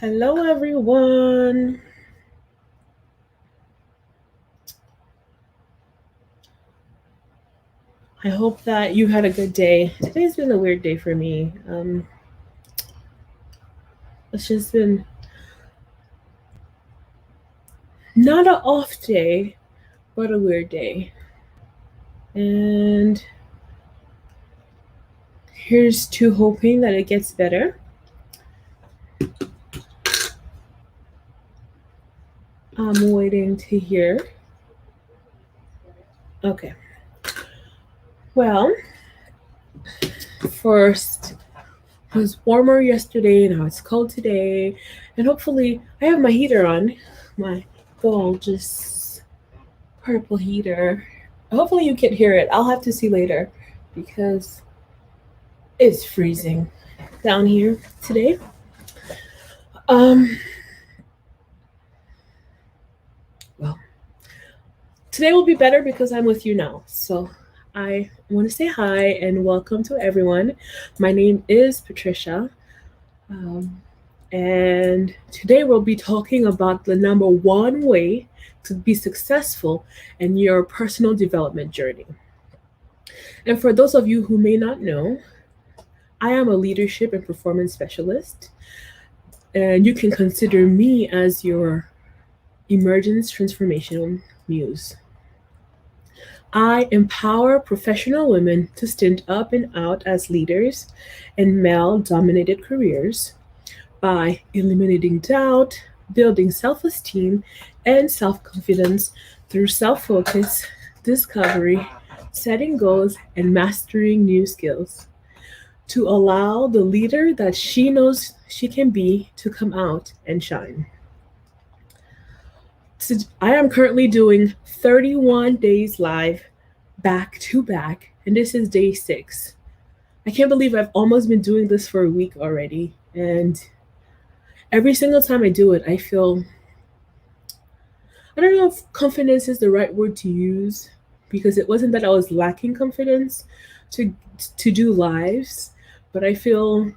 Hello, everyone. I hope that you had a good day. Today's been a weird day for me. It's just been not an off day, but a weird day. And here's to hoping that it gets better. I'm waiting to hear. Okay. Well, first, it was warmer yesterday, now it's cold today. And hopefully, I have my heater on, my gorgeous purple heater. Hopefully, you can hear it. I'll have to see later because it's freezing down here today. Um, well, today will be better because I'm with you now. So I want to say hi and welcome to everyone. My name is Patricia. Um, and today we'll be talking about the number one way to be successful in your personal development journey. And for those of you who may not know, I am a leadership and performance specialist, and you can consider me as your emergence transformation muse. I empower professional women to stand up and out as leaders in male dominated careers by eliminating doubt, building self esteem, and self confidence through self focus, discovery, setting goals, and mastering new skills to allow the leader that she knows she can be to come out and shine. So I am currently doing 31 days live back to back, and this is day 6. I can't believe I've almost been doing this for a week already. And every single time I do it, I feel, I don't know if confidence is the right word to use, because it wasn't that I was lacking confidence to to do lives, but I feel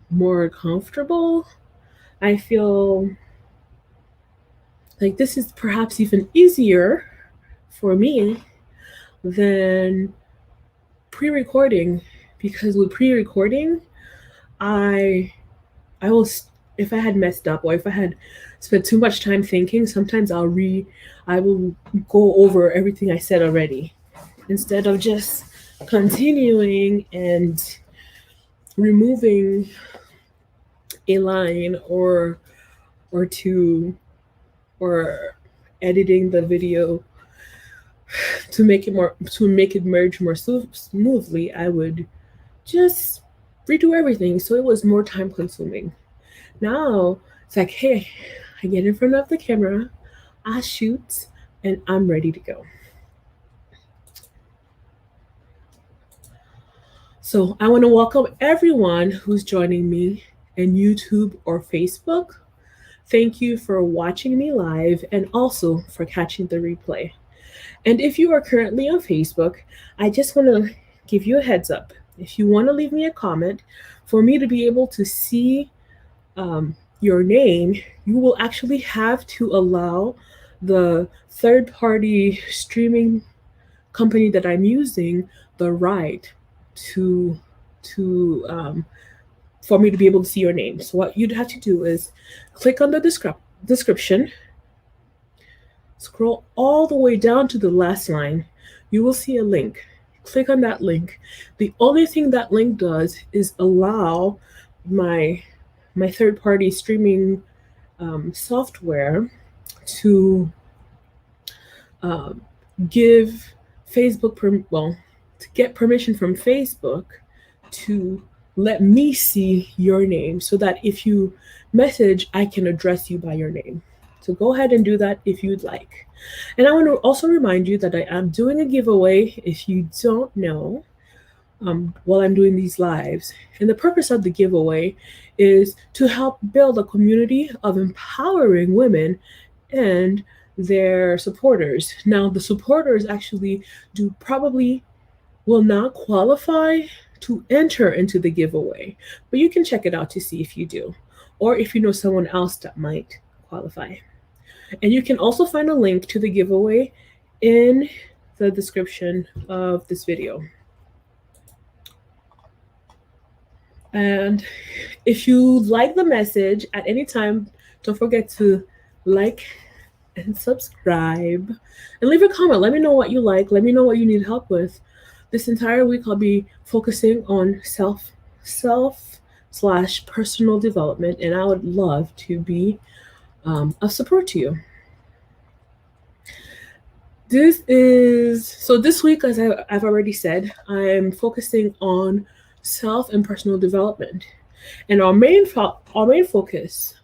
more comfortable. I feel like this is perhaps even easier for me than pre-recording, because with pre-recording I I will if I had messed up or if I had spent too much time thinking, sometimes I will go over everything I said already instead of just continuing and removing a line or two, or editing the video to make it merge more smoothly. I would just redo everything, so it was more time consuming. Now it's like, hey, I get in front of the camera, I shoot, and I'm ready to go. So I want to welcome everyone who's joining me in YouTube or Facebook. Thank you for watching me live and also for catching the replay. And if you are currently on Facebook, I just want to give you a heads up. If you want to leave me a comment, for me to be able to see your name, you will actually have to allow the third party streaming company that I'm using the right to to for me to be able to see your name. So what you'd have to do is click on the description, scroll all the way down to the last line. You will see a link. Click on that link. The only thing that link does is allow my third party streaming software to um, give to get permission from Facebook to let me see your name, so that if you message, I can address you by your name. So go ahead and do that if you'd like. And I want to also remind you that I am doing a giveaway if you don't know, while I'm doing these lives. And the purpose of the giveaway is to help build a community of empowering women and their supporters. Now, the supporters actually do probably will not qualify to enter into the giveaway, but you can check it out to see if you do. or if you know someone else that might qualify. And you can also find a link to the giveaway in the description of this video. And if you like the message at any time, don't forget to like and subscribe and leave a comment. Let me know what you like. Let me know what you need help with. This entire week I'll be focusing on self/personal development, and I would love to be of support to you. This week, as I've already said, I'm focusing on self and personal development, and our main focus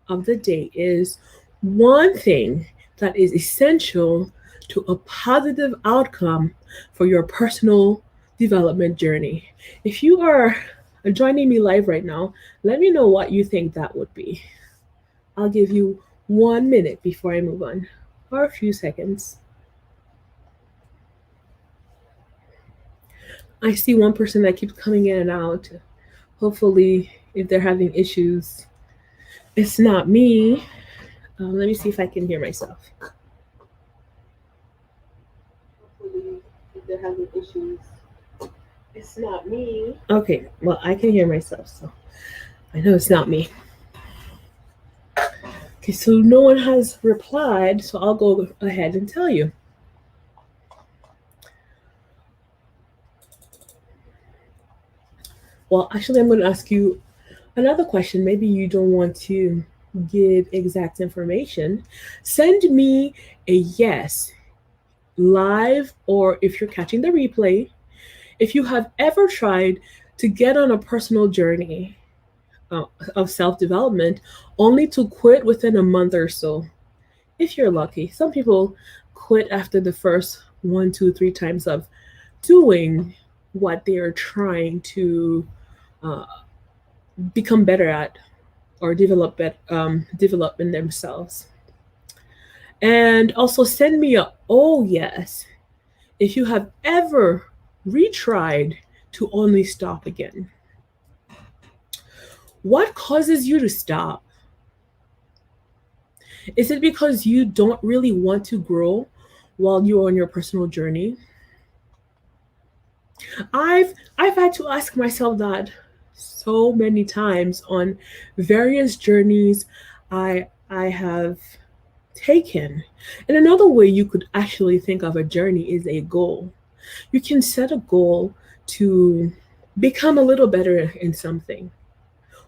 of the day is one thing that is essential to a positive outcome for your personal development journey. If you are joining me live right now, let me know what you think that would be. I'll give you 1 minute before I move on, or a few seconds. I see one person that keeps coming in and out. Hopefully, if they're having issues, it's not me. Let me see if I can hear myself. Hopefully, if they're having issues, it's not me. Okay, well, I can hear myself, so I know it's not me. Okay, so no one has replied, so I'll go ahead and tell you. Well, actually, I'm going to ask you another question. Maybe you don't want to give exact information. Send me a yes live, or if you're catching the replay, if you have ever tried to get on a personal journey of self-development only to quit within a month or so. If you're lucky. Some people quit after the first 1, 2, 3 times of doing what they are trying to become better at or develop in themselves. And also send me a oh yes if you have ever retried to only stop again. What causes you to stop? Is it because you don't really want to grow while you're on your personal journey? I've had to ask myself that so many times on various journeys I have taken. And another way you could actually think of a journey is a goal. You can set a goal to become a little better in something.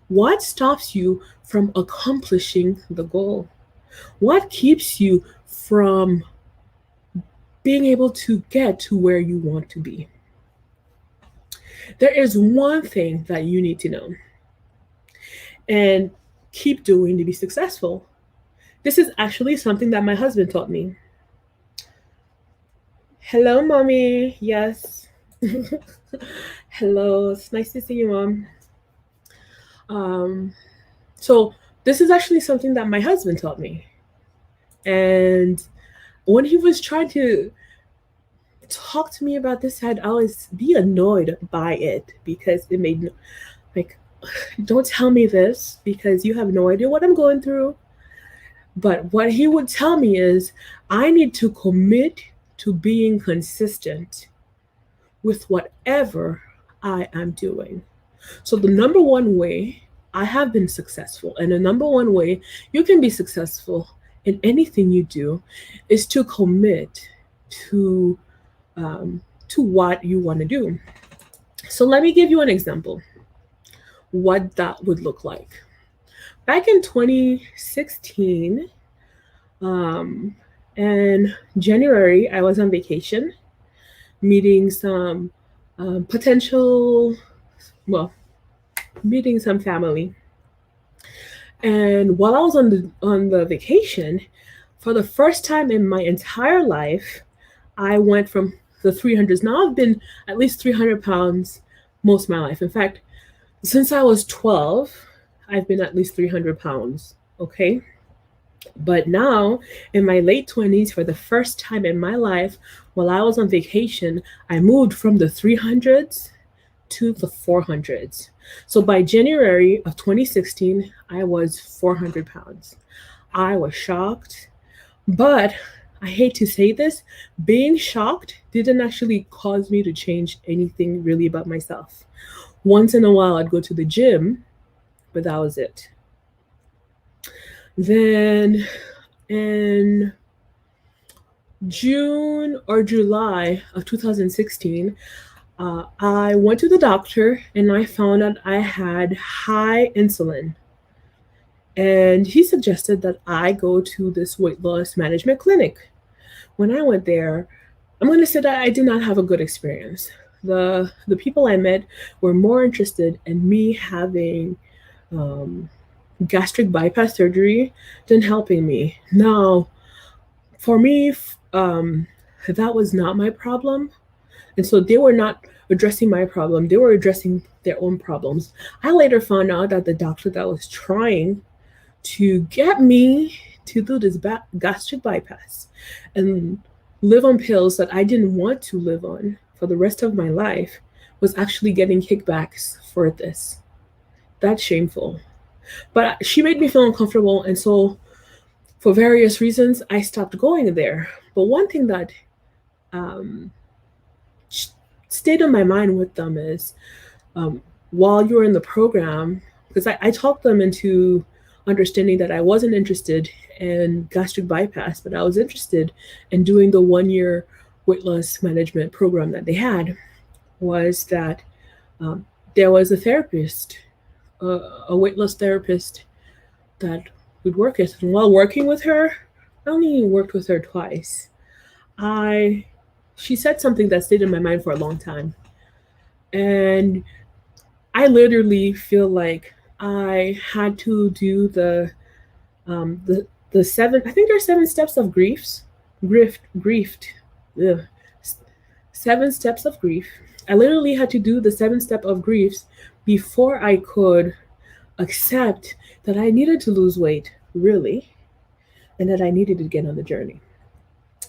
What stops you from accomplishing the goal? What keeps you from being able to get to where you want to be? There is one thing that you need to know and keep doing to be successful. This is actually something that my husband taught me. Hello, mommy. Yes. Hello. It's nice to see you, mom. So this is actually something that my husband taught me. And when he was trying to talk to me about this, I'd always be annoyed by it because it made like, don't tell me this because you have no idea what I'm going through. But what he would tell me is I need to commit to being consistent with whatever I am doing. So the number one way I have been successful, and the number one way you can be successful in anything you do, is to commit to what you want to do. So let me give you an example what that would look like. Back in 2016, in January, I was on vacation meeting some meeting some family. And while I was on the vacation, for the first time in my entire life, I went from the 300s. Now I've been at least 300 pounds most of my life. In fact, since I was 12, I've been at least 300 pounds, okay? But now, in my late 20s, for the first time in my life, while I was on vacation, I moved from the 300s to the 400s. So by January of 2016, I was 400 pounds. I was shocked, but I hate to say this, being shocked didn't actually cause me to change anything really about myself. Once in a while, I'd go to the gym, but that was it. Then in June or July of 2016, I went to the doctor and I found out I had high insulin. And he suggested that I go to this weight loss management clinic. When I went there, I'm going to say that I did not have a good experience. The people I met were more interested in me having um, gastric bypass surgery than helping me. Now, for me, that was not my problem. And so they were not addressing my problem, they were addressing their own problems. I later found out that the doctor that was trying to get me to do this gastric bypass and live on pills that I didn't want to live on for the rest of my life was actually getting kickbacks for this. That's shameful. But she made me feel uncomfortable, and so for various reasons, I stopped going there. But one thing that um, stayed in my mind with them is while you're in the program, because I talked them into understanding that I wasn't interested in gastric bypass, but I was interested in doing the 1 year weight loss management program that they had, was that um, there was a therapist, a weight loss therapist that would work with. And while working with her, I only worked with her twice. She said something that stayed in my mind for a long time. And I literally feel like I had to do the seven. I think there's 7 steps of griefed. Ugh. 7 steps of grief. I literally had to do the 7 step of griefs before I could accept that I needed to lose weight, really, and that I needed to get on the journey.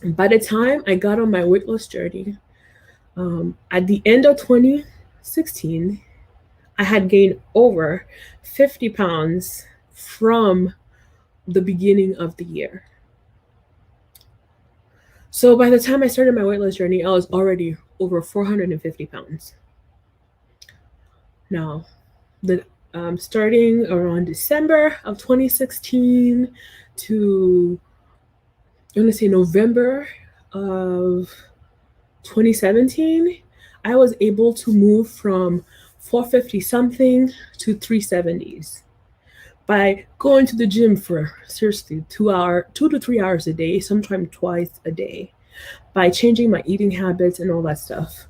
And by the time I got on my weight loss journey, at the end of 2016, I had gained over 50 pounds from the beginning of the year. So by the time I started my weight loss journey, I was already over 450 pounds. Now, starting around December of 2016 to, I want to say, November of 2017, I was able to move from 450 something to 370s by going to the gym for seriously 2 to 3 hours a day, sometimes twice a day, by changing my eating habits and all that stuff.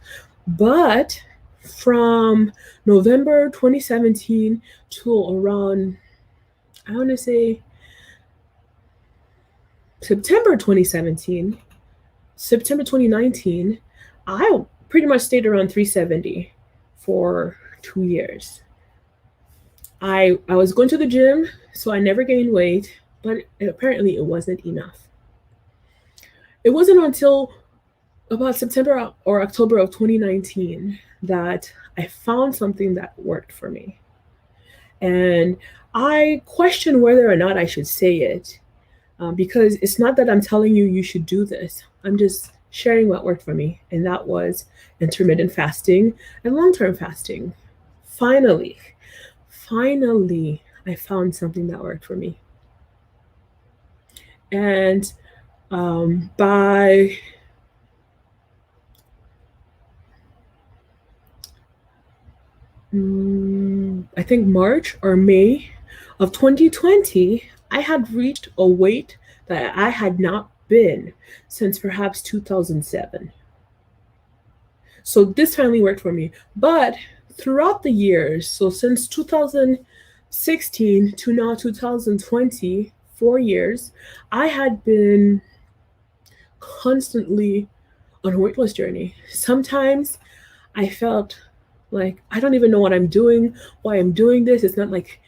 But from November 2017 to around, I want to say, September 2017, September 2019, I pretty much stayed around 370 for 2 years. I was going to the gym, so I never gained weight, but apparently it wasn't enough. It wasn't until about September or October of 2019 that I found something that worked for me. And I question whether or not I should say it, because it's not that I'm telling you you should do this. I'm just sharing what worked for me, and that was intermittent fasting and long-term fasting. Finally, I found something that worked for me. And by I think March or May of 2020, I had reached a weight that I had not been since perhaps 2007. So this finally worked for me. But throughout the years, so since 2016 to now 2020, 4 years, I had been constantly on a weight loss journey. Sometimes I felt like I don't even know what I'm doing, why I'm doing this. It's not like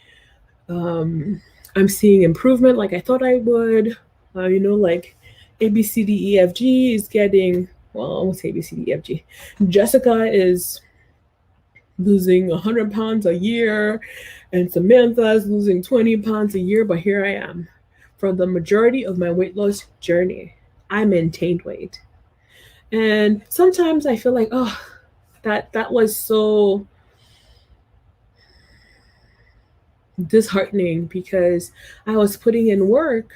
I'm seeing improvement like I thought I would. Like ABCDEFG is getting, well, I won't say ABCDEFG. Jessica is losing 100 pounds a year, and Samantha's losing 20 pounds a year, but here I am. For the majority of my weight loss journey, I maintained weight. And sometimes I feel like, oh, that was so disheartening because I was putting in work,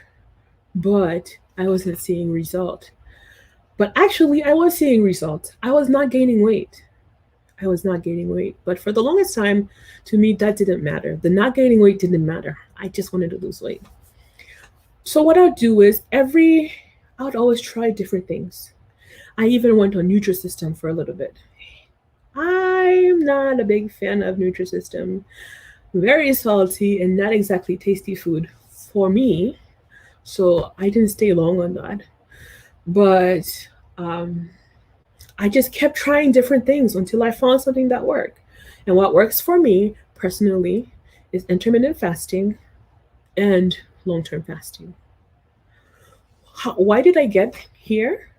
but I wasn't seeing result. But actually, I was seeing results. I was not gaining weight. I was not gaining weight. But for the longest time, to me, that didn't matter. The not gaining weight didn't matter. I just wanted to lose weight. So what I would do is I would always try different things. I even went on Nutrisystem for a little bit. I'm not a big fan of Nutrisystem. Very salty and not exactly tasty food for me. So I didn't stay long on that. But um, I just kept trying different things until I found something that worked. And what works for me personally is intermittent fasting and long term fasting. Why did I get here?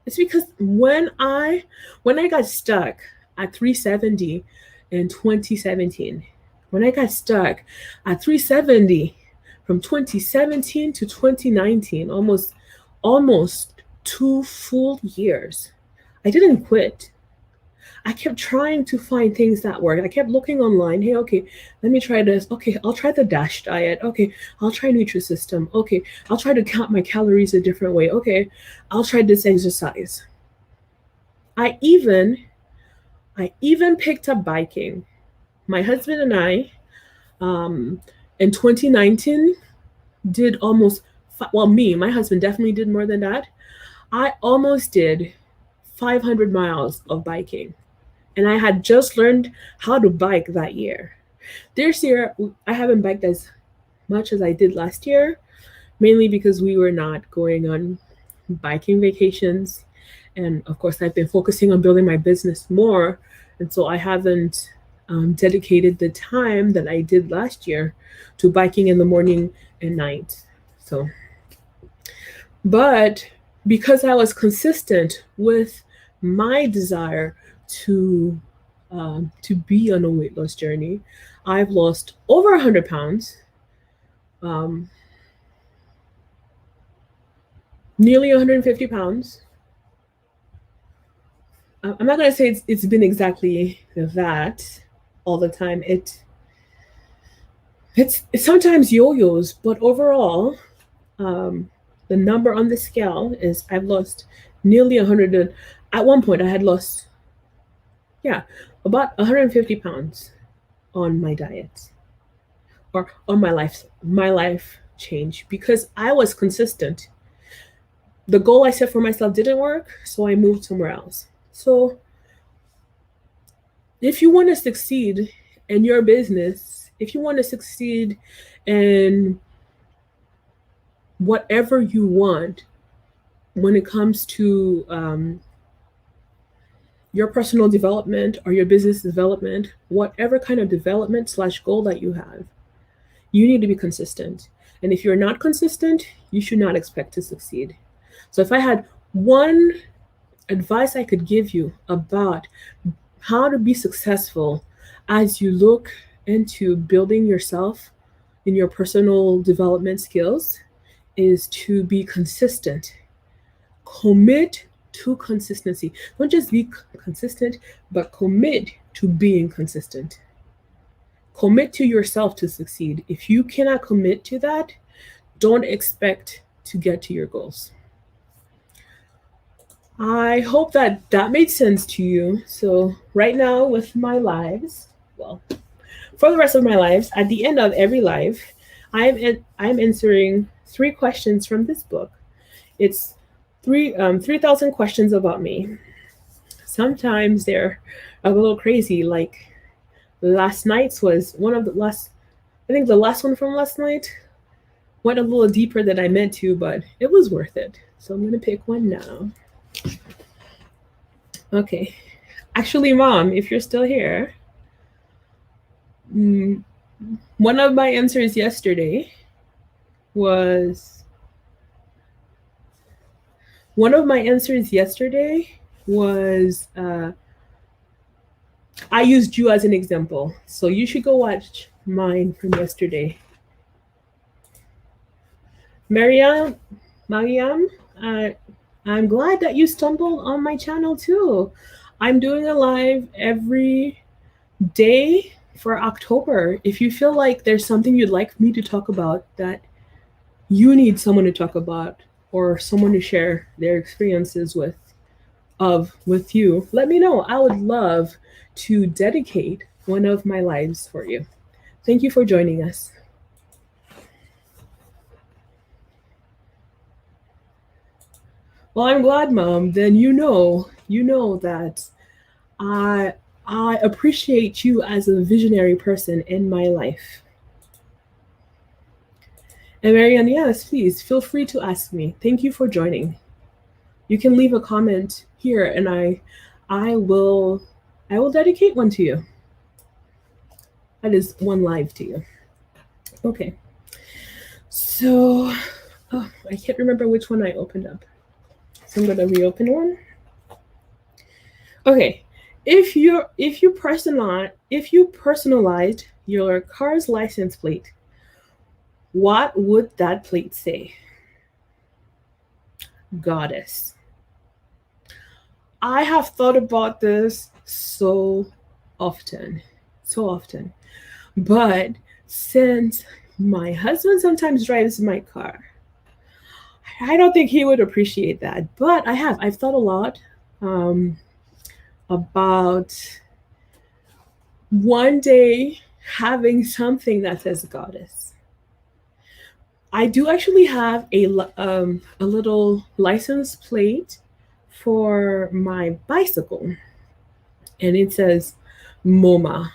It's because when I got stuck at 370 in 2017, when I got stuck at 370 from 2017 to 2019, almost 2 full years, I didn't quit. I kept trying to find things that work. I kept looking online. Hey, okay, let me try this. Okay, I'll try the DASH diet. Okay, I'll try Nutrisystem. Okay, I'll try to count my calories a different way. Okay, I'll try this exercise. I even I even picked up biking. My husband and I, um, in 2019, did almost well. My husband definitely did more than that. I almost did 500 miles of biking, and I had just learned how to bike that year. This year, I haven't biked as much as I did last year, mainly because we were not going on biking vacations. And of course, I've been focusing on building my business more. And so I haven't dedicated the time that I did last year to biking in the morning and night. So, but because I was consistent with my desire to to be on a weight loss journey, I've lost over 100 pounds, um, nearly 150 pounds. I'm not gonna say it's been exactly that all the time. It sometimes yo-yos, but overall, um, the number on the scale is I've lost nearly 100. At one point, I had lost, yeah, about 150 pounds on my diet or on my life change because I was consistent. The goal I set for myself didn't work, so I moved somewhere else. So if you want to succeed in your business, if you want to succeed in whatever you want when it comes to your personal development or your business development, whatever kind of development slash goal that you have, you need to be consistent. And if you're not consistent, you should not expect to succeed. So if I had one advice I could give you about how to be successful as you look into building yourself in your personal development skills is to be consistent. Commit to consistency. Don't just be consistent, but commit to being consistent. Commit to yourself to succeed. If you cannot commit to that, don't expect to get to your goals. I hope that that made sense to you. So, right now, with my lives, well, for the rest of my lives, at the end of every life, I'm answering 3 questions from this book. It's 3,000 questions about me. Sometimes they're a little crazy. Like last night's was one of the last. I think the last one from last night went a little deeper than I meant to, but it was worth it. So I'm gonna pick one now. Okay. Actually, Mom, if you're still here, mm, one of my answers yesterday was one of my answers yesterday was I used you as an example, so you should go watch mine from yesterday. Mariam, Mariam, uh, I'm glad that you stumbled on my channel too. I'm doing a live every day for October. If you feel like there's something you'd like me to talk about that you need someone to talk about or someone to share their experiences with you, let me know. I would love to dedicate one of my lives for you. Thank you for joining us. Well, I'm glad, Mom. Then you know that I I appreciate you as a visionary person in my life. And Marianne, yes, please feel free to ask me. Thank you for joining. You can leave a comment here, and I will I will dedicate one to you. That is one live to you. Okay. So, oh, I can't remember which one I opened up. So I'm gonna reopen one. Okay. If you personalized your car's license plate, what would that plate say? Goddess. I have thought about this often, so often. But since my husband sometimes drives my car, I don't think he would appreciate that. But I've thought a lot um, about one day having something that says goddess. I do actually have a little license plate for my bicycle, and it says MoMA.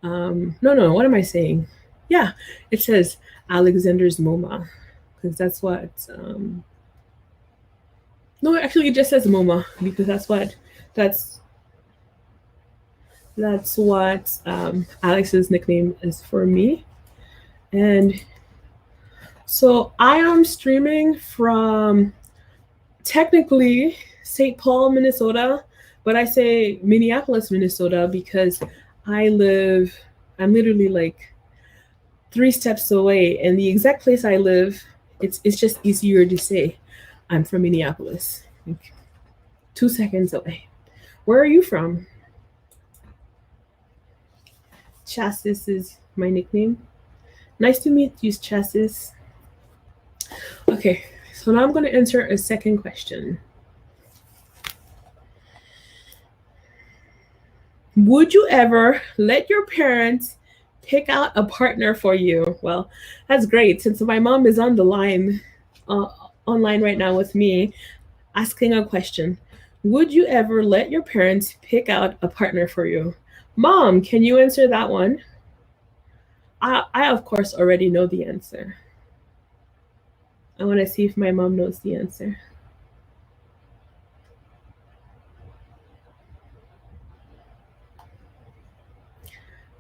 No, what am I saying? Yeah, it says Alexander's MoMA because that's what. No, actually, it just says MoMA because that's that's what Alex's nickname is for me, and so I am streaming from technically St. Paul, Minnesota, but I say Minneapolis, Minnesota because I live. I'm literally like 3 steps away, and the exact place I live, it's just easier to say. I'm from Minneapolis, like 2 seconds away. Where are you from? Chassis is my nickname. Nice to meet you, Chassis. Okay, so now I'm going to answer a second question. Would you ever let your parents pick out a partner for you? Well, that's great. Since my mom is on the line, uh, online right now with me, asking a question. Would you ever let your parents pick out a partner for you? Mom, can you answer that one? I of course already know the answer. I want to see if my mom knows the answer.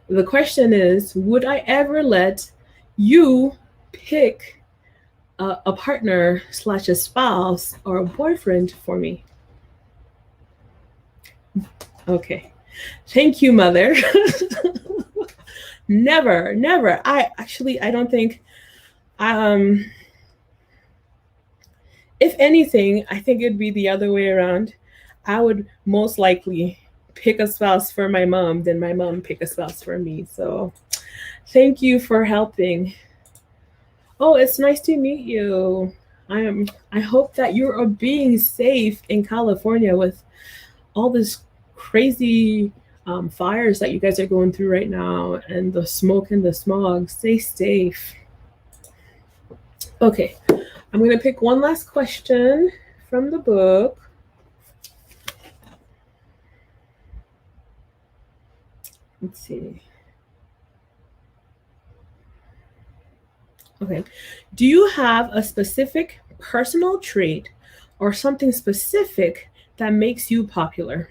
The question is, would I ever let you pick a partner slash a spouse or a boyfriend for me? Okay. Thank you, mother. Never, never. I don't think um if anything, I think it'd be the other way around. I would most likely pick a spouse for my mom than my mom pick a spouse for me. So thank you for helping. Oh, it's nice to meet you. I hope that you're being safe in California with all this crazy fires that you guys are going through right now and the smoke and the smog. Stay safe. Okay, I'm going to pick one last question from the book. Let's see. Okay. Do you have a specific personal trait or something specific that makes you popular?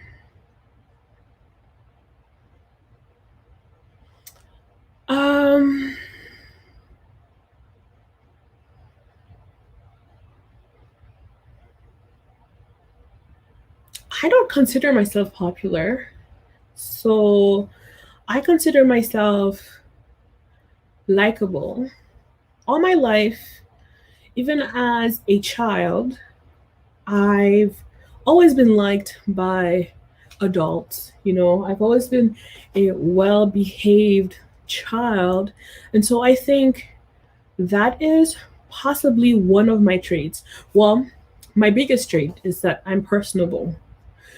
Um, I don't consider myself popular. So I consider myself likable. All my life, even as a child, I've always been liked by adults. I've always been a well behaved child. And so I think that is possibly one of my traits. Well, my biggest trait is that I'm personable.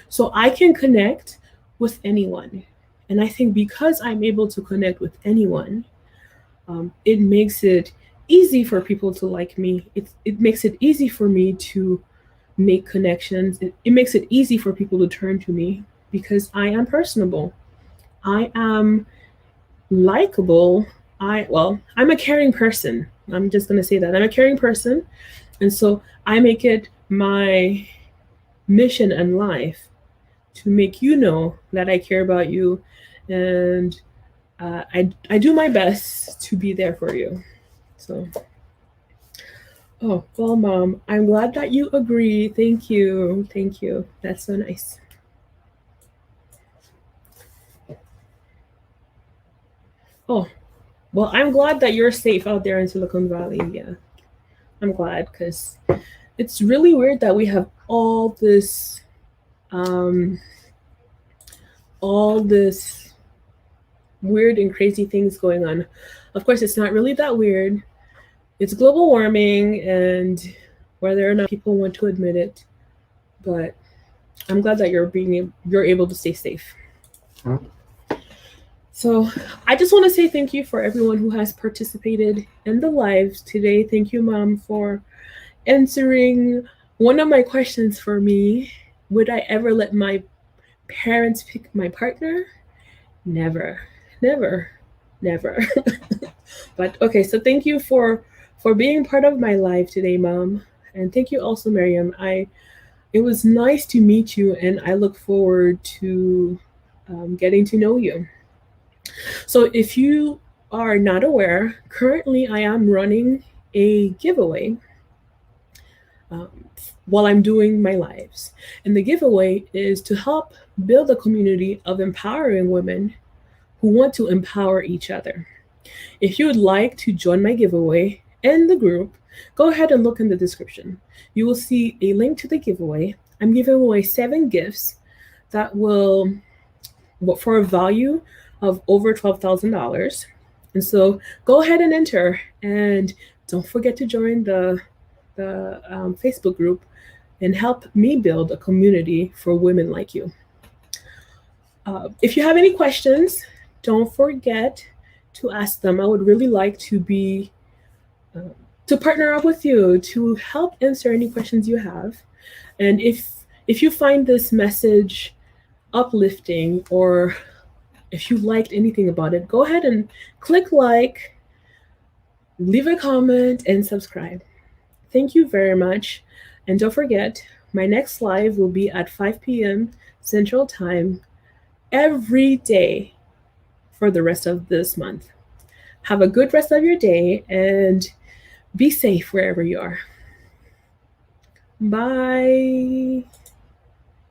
So I can connect with anyone. And I think because I'm able to connect with anyone, it makes it easy for people to like me. It makes it easy for me to make connections. It makes it easy for people to turn to me because I am personable. I am likable. I'm a caring person. I'm just going to say that. I'm a caring person. And so I make it my mission in life to make you know that I care about you, and I do my best to be there for you. So, oh, well, Mom, I'm glad that you agree. Thank you. Thank you. That's so nice. Oh, well, I'm glad that you're safe out there in Silicon Valley. Yeah, I'm glad because it's really weird that we have um, all this weird and crazy things going on. Of course, it's not really that weird. It's global warming, and whether or not people want to admit it, but I'm glad that you're able to stay safe. So I just want to say thank you for everyone who has participated in the lives today. Thank you, Mom, for answering one of my questions for me. Would I ever let my parents pick my partner? Never, never, never. But okay, so thank you for being part of my life today, Mom, and thank you also, Miriam. It was nice to meet you, and I look forward to getting to know you. So, if you are not aware, currently I am running a giveaway um, while I'm doing my lives. And the giveaway is to help build a community of empowering women who want to empower each other. If you would like to join my giveaway and the group, go ahead and look in the description. You will see a link to the giveaway. I'm giving away 7 gifts that will, for a value of over $12,000. And so go ahead and enter, and don't forget to join the Facebook group and help me build a community for women like you. If you have any questions, don't forget to ask them. I would really like to partner up with you to help answer any questions you have. And if you find this message uplifting, or if you liked anything about it, go ahead and click like, leave a comment, and subscribe. Thank you very much. And don't forget, my next live will be at 5 p.m. Central Time every day for the rest of this month. Have a good rest of your day and be safe wherever you are. Bye.